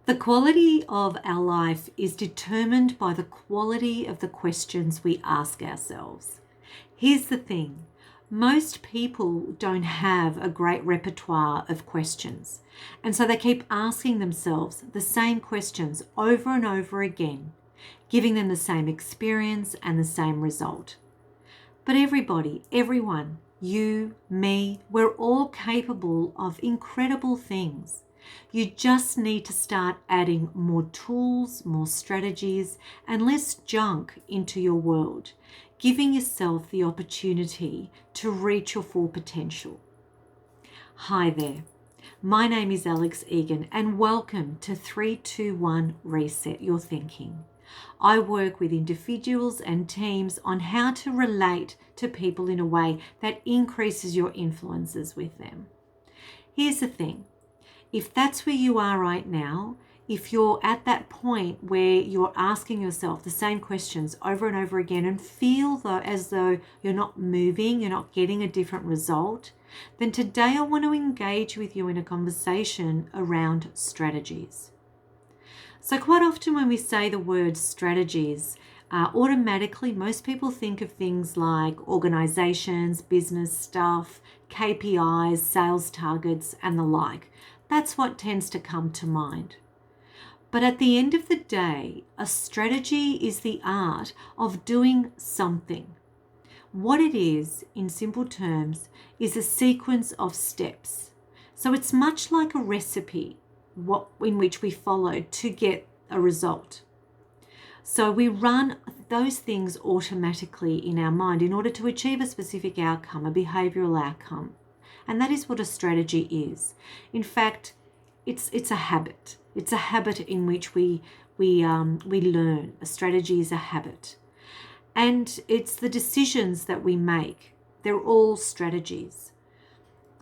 The quality of our life is determined by the quality of the questions we ask ourselves. Here's the thing. Most people don't have a great repertoire of questions, and so they keep asking themselves the same questions over and over again, giving them the same experience and the same result. But everybody, everyone, you, me, we're all capable of incredible things. You just need to start adding more tools, more strategies, and less junk into your world, giving yourself the opportunity to reach your full potential. Hi there. My name is Alex Egan, and welcome to 321 Reset Your Thinking. I work with individuals and teams on how to relate to people in a way that increases your influences with them. Here's the thing. If that's where you are right now, if you're at that point where you're asking yourself the same questions over and over again and feel as though you're not moving, you're not getting a different result, then today I want to engage with you in a conversation around strategies. So quite often when we say the word strategies, automatically most people think of things like organizations, business stuff, KPIs, sales targets, and the like. That's what tends to come to mind. But at the end of the day, a strategy is the art of doing something. What it is, in simple terms, is a sequence of steps. So it's much like a recipe in which we follow to get a result. So we run those things automatically in our mind in order to achieve a specific outcome, a behavioral outcome. And that is what a strategy is. In fact, it's a habit. It's a habit in which we learn. A strategy is a habit. And it's the decisions that we make. They're all strategies.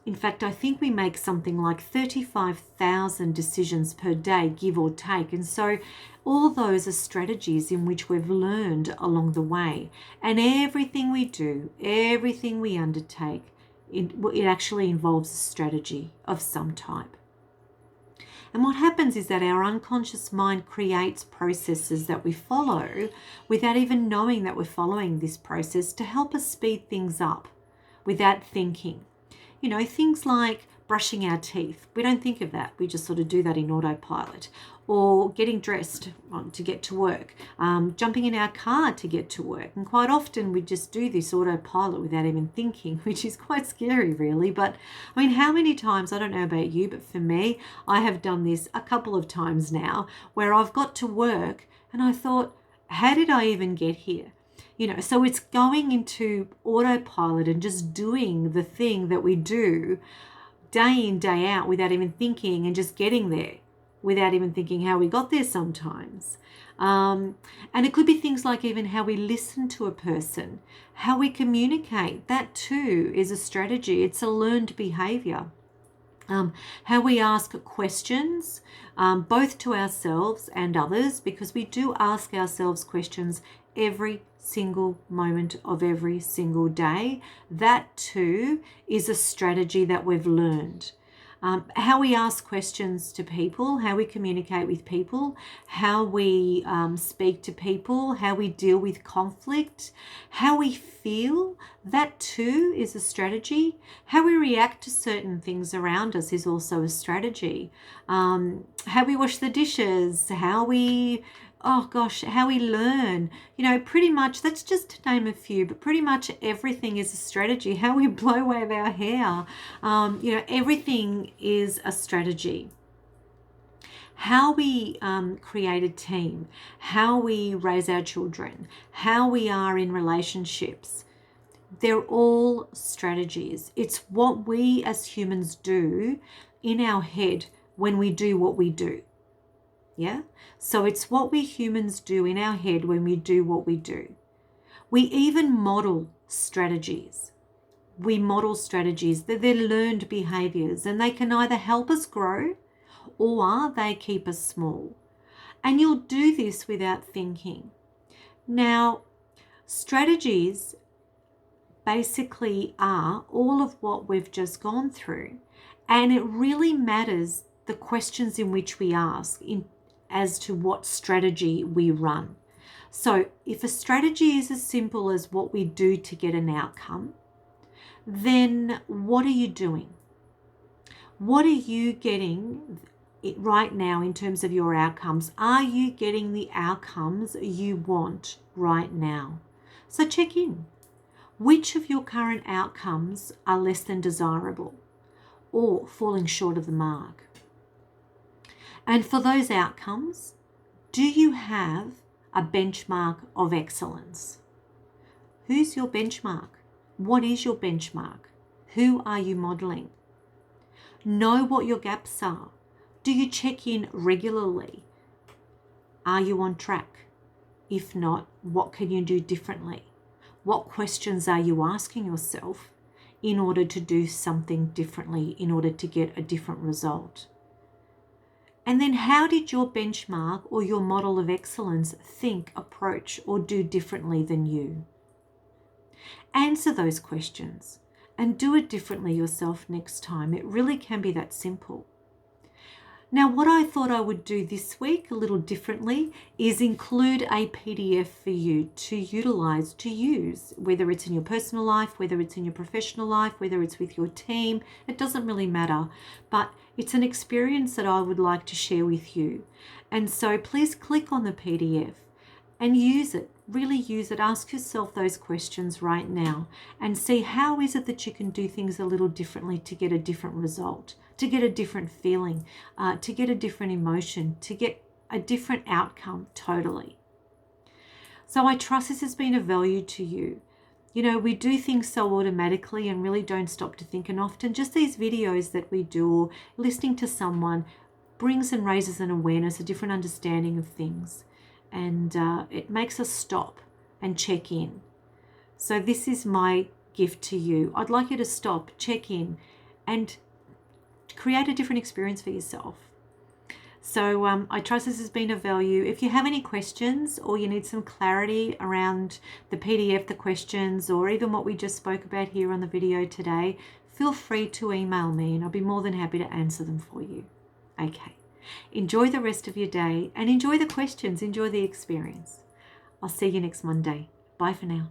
In fact, I think we make something like 35,000 decisions per day, give or take. And so all those are strategies in which we've learned along the way. And everything we do, everything we undertake, it actually involves a strategy of some type. And what happens is that our unconscious mind creates processes that we follow without even knowing that we're following this process to help us speed things up without thinking. You know, things like brushing our teeth. We don't think of that. We just sort of do that in autopilot. Or getting dressed to get to work, jumping in our car to get to work. And quite often we just do this autopilot without even thinking, which is quite scary really. But I mean, how many times, I don't know about you, but for me, I have done this a couple of times now where I've got to work and I thought, how did I even get here? You know, so it's going into autopilot and just doing the thing that we do day in, day out without even thinking and just getting there without even thinking how we got there sometimes. And it could be things like even how we listen to a person, how we communicate. That too is a strategy. It's a learned behavior. How we ask questions, both to ourselves and others, because we do ask ourselves questions every single moment of every single day. That too is a strategy that we've learned. How we ask questions to people, how we communicate with people, how we speak to people, how we deal with conflict, how we feel, that too is a strategy. How we react to certain things around us is also a strategy. How we wash the dishes, how we learn, you know, pretty much, that's just to name a few, but pretty much everything is a strategy. How we blow wave our hair, you know, everything is a strategy. How we create a team, how we raise our children, how we are in relationships, they're all strategies. It's what we as humans do in our head when we do what we do. Yeah? So it's what we humans do in our head when we do what we do. We even model strategies. We model strategies. They're learned behaviors, and they can either help us grow or they keep us small. And you'll do this without thinking. Now, strategies basically are all of what we've just gone through. And it really matters the questions in which we ask as to what strategy we run. So if a strategy is as simple as what we do to get an outcome, then what are you doing? What are you getting right now in terms of your outcomes? Are you getting the outcomes you want right now? So check in. Which of your current outcomes are less than desirable or falling short of the mark? And for those outcomes, do you have a benchmark of excellence? Who's your benchmark? What is your benchmark? Who are you modeling? Know what your gaps are. Do you check in regularly? Are you on track? If not, what can you do differently? What questions are you asking yourself in order to do something differently, in order to get a different result? And then how did your benchmark or your model of excellence think, approach, or do differently than you? Answer those questions and do it differently yourself next time. It really can be that simple. Now, what I thought I would do this week a little differently is include a PDF for you to utilize, to use, whether it's in your personal life, whether it's in your professional life, whether it's with your team. It doesn't really matter, but it's an experience that I would like to share with you. And so please click on the PDF and use it. Really use it. Ask yourself those questions right now and see how is it that you can do things a little differently to get a different result, to get a different feeling, to get a different emotion, to get a different outcome totally. So I trust this has been of value to you. You know, we do things so automatically and really don't stop to think. And often just these videos that we do or listening to someone brings and raises an awareness, a different understanding of things. And it makes us stop and check in. So this is my gift to you. I'd like you to stop, check in, and create a different experience for yourself. So I trust this has been of value. If you have any questions or you need some clarity around the PDF, the questions, or even what we just spoke about here on the video today, feel free to email me and I'll be more than happy to answer them for you. Okay. Enjoy the rest of your day and enjoy the questions, enjoy the experience. I'll see you next Monday. Bye for now.